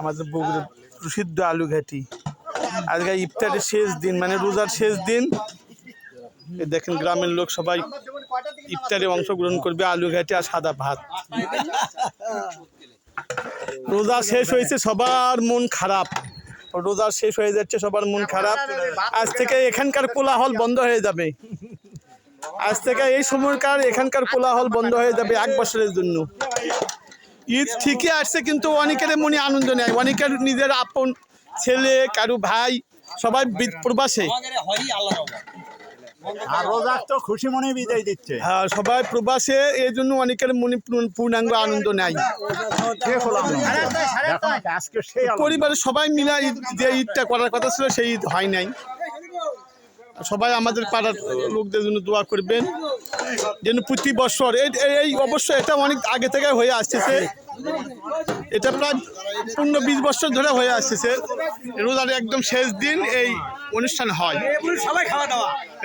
আমাদের বগুড়ার প্রসিদ্ধ আলুঘাটি। আজকে ইফতারের শেষ দিন, মানে রোজার শেষ দিন। দেখেন গ্রামের লোক সবাই ইফতারে অংশগ্রহণ করবে, আলুঘাটি আর সাদা ভাত। রোজা শেষ হয়েছে, সবার মন খারাপ। রোজা শেষ হয়ে যাচ্ছে, সবার মন খারাপ। আজ থেকে এখানকার কোলাহল বন্ধ হয়ে যাবে। আজ থেকে এই সময়কার এখানকার কোলাহল বন্ধ হয়ে যাবে 1 বছরের জন্য। ঈদ ঠিকই আসছে, কিন্তু অনেকের মনে আনন্দ নেই। অনেকের নিজের আপন ছেলে, কারো ভাই সবাই প্রবাসে। খুশি মনে বিদায় দিচ্ছে। হ্যাঁ, সবাই প্রবাসে, এই জন্য অনেকের মনে পূর্ণাঙ্গ আনন্দ নাই। পরিবারের সবাই মিলে যে ঈদটা করার কথা ছিল সেই ঈদ হয় নাই। সবাই আমাদের পাড়ার লোকদের জন্য দোয়া করবেন যেন প্রতি বছর এই অবশ্যই এটা অনেক আগে থেকে হয়ে আসতেছে। এটা প্রায় 15-20 বছর ধরে হয়ে আসতেছে। রোজার একদম শেষ দিন এই অনুষ্ঠান হয়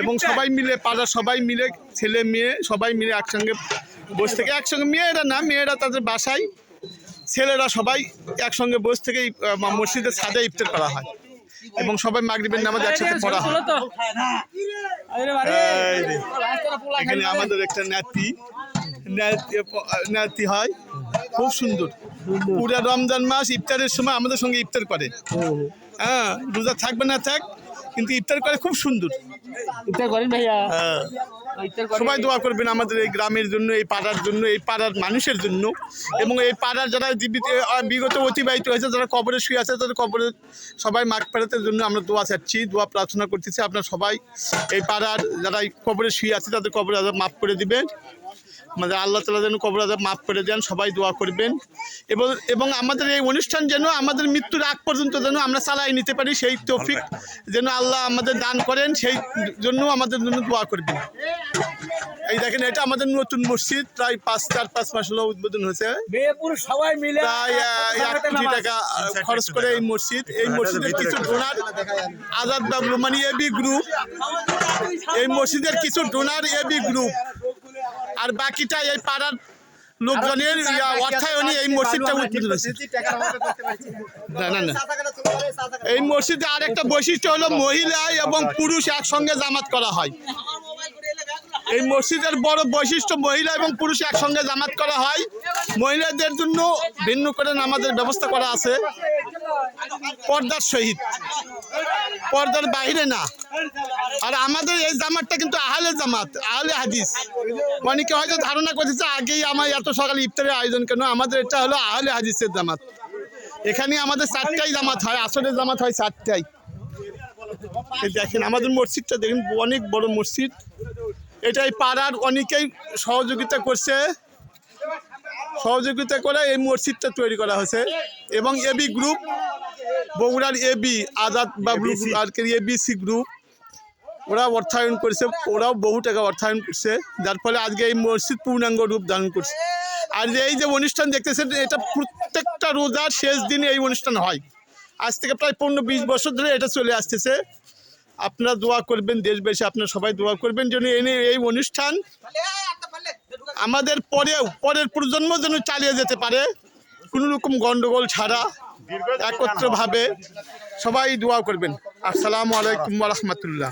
এবং সবাই মিলে, পাড়ার সবাই মিলে, ছেলে মেয়ে সবাই মিলে একসঙ্গে বসে থেকে, একসঙ্গে মেয়েরা না, মেয়েরা তাদের বাসায়, ছেলেরা সবাই একসঙ্গে বসে থেকে মসজিদের ছাদে ইফতার করা হয় এবং সবাই মাগরিবের নামাজ একসাথে পড়া হয়। এখানে আমাদের একটা নাতি হয়, খুব সুন্দর। পুরা রমজান মাস ইফতারের সময় আমাদের সঙ্গে ইফতার করে। হ্যাঁ, রোজা থাকবে না থাক, কিন্তু ইফতার করে খুব সুন্দর। ইফতার করেন ভাইয়া? হ্যাঁ, সবাই দোয়া করবেন আমাদের এই গ্রামের জন্য, এই পাড়ার জন্য, এই পাড়ার মানুষের জন্য, এবং এই পাড়ার যারা বিগত অতিবাহিত হয়েছে, যারা কবরে শুয়ে আছে, তাদের কবরে সবাই মাগফিরাতের জন্য আমরা দোয়া চাচ্ছি, দোয়া প্রার্থনা করতেছি। আপনারা সবাই এই পাড়ার যারা কবরে শুয়ে আছে তাদের কবরে আযাব মাফ করে দিবেন, মানে আল্লাহ তাআলা যেন কবর আযাব মাফ করে দেন। সবাই দোয়া করবেন এবং আমাদের এই অনুষ্ঠান যেন আমাদের মৃত্যুর আগ পর্যন্ত যেন আমরা চালাই নিতে পারি, সেই তৌফিক যেন আল্লাহ আমাদের দান করেন, সেই জন্য আমাদের জন্য দোয়া করবেন। এই দেখেন, এটা আমাদের নতুন মসজিদ, প্রায় 4-5 মাস হলো উদ্বোধন হয়েছে। সবাই মিলে প্রায় 1 কোটি টাকা খরচ করে এই মসজিদের কিছু ডোনার আজাদ বাবলু, মানে এবি গ্রুপ, এই মসজিদের কিছু ডোনার এবি গ্রুপ, আর বাকিটা এই পাড়ার লোকজনের অর্থায়নে এই মসজিদটা উদ্বোধন হয়েছে। না, এই মসজিদে আরেকটা বৈশিষ্ট্য হলো মহিলা এবং পুরুষ একসঙ্গে জামাত করা হয়। এই মসজিদের বড় বৈশিষ্ট্য, মহিলা এবং পুরুষ একসঙ্গে জামাত করা হয়। মহিলাদের জন্য ভিন্ন করে নামাজের ব্যবস্থা করা আছে, পর্দার সহিত, পর্দার বাইরে না। আর আমাদের এই জামাতটা কিন্তু আহলে জামাত, আহলে হাদিস। অনেকে হয়তো ধারণা করতেছে আগেই আমার এত সকালে ইফতারের আয়োজন কেন। আমাদের এটা হলো আহলে হাদিসের জামাত। এখানে আমাদের 4টাই জামাত হয়, আসরের জামাত হয় 4টাই। দেখেন আমাদের মসজিদটা, দেখেন অনেক বড় মসজিদ। এটাই পাড়ার অনেকেই সহযোগিতা করে এই মসজিদটা তৈরি করা হয়েছে। এবং এবি গ্রুপ, বগুড়ার এবি আজাদ বাবলু আর এবিসি গ্রুপ, ওরা অর্থায়ন করেছে, ওরাও বহু টাকা অর্থায়ন করছে, যার ফলে আজকে এই মসজিদ পূর্ণাঙ্গ রূপ ধারণ করছে। আর এই যে অনুষ্ঠান দেখতেছেন, এটা প্রত্যেকটা রোজার শেষ দিনে এই অনুষ্ঠান হয়। আজ থেকে প্রায় 15-20 বছর ধরে এটা চলে আসতেছে। আপনারা দোয়া করবেন, দেশবাসী আপনারা সবাই দোয়া করবেন যেন এই অনুষ্ঠান আমাদের পরের প্রজন্ম যেন চালিয়ে যেতে পারে, কোনো রকম গন্ডগোল ছাড়া, একত্রভাবে সবাই দোয়া করবেন। আসসালামু আলাইকুম ওয়া রাহমাতুল্লাহ।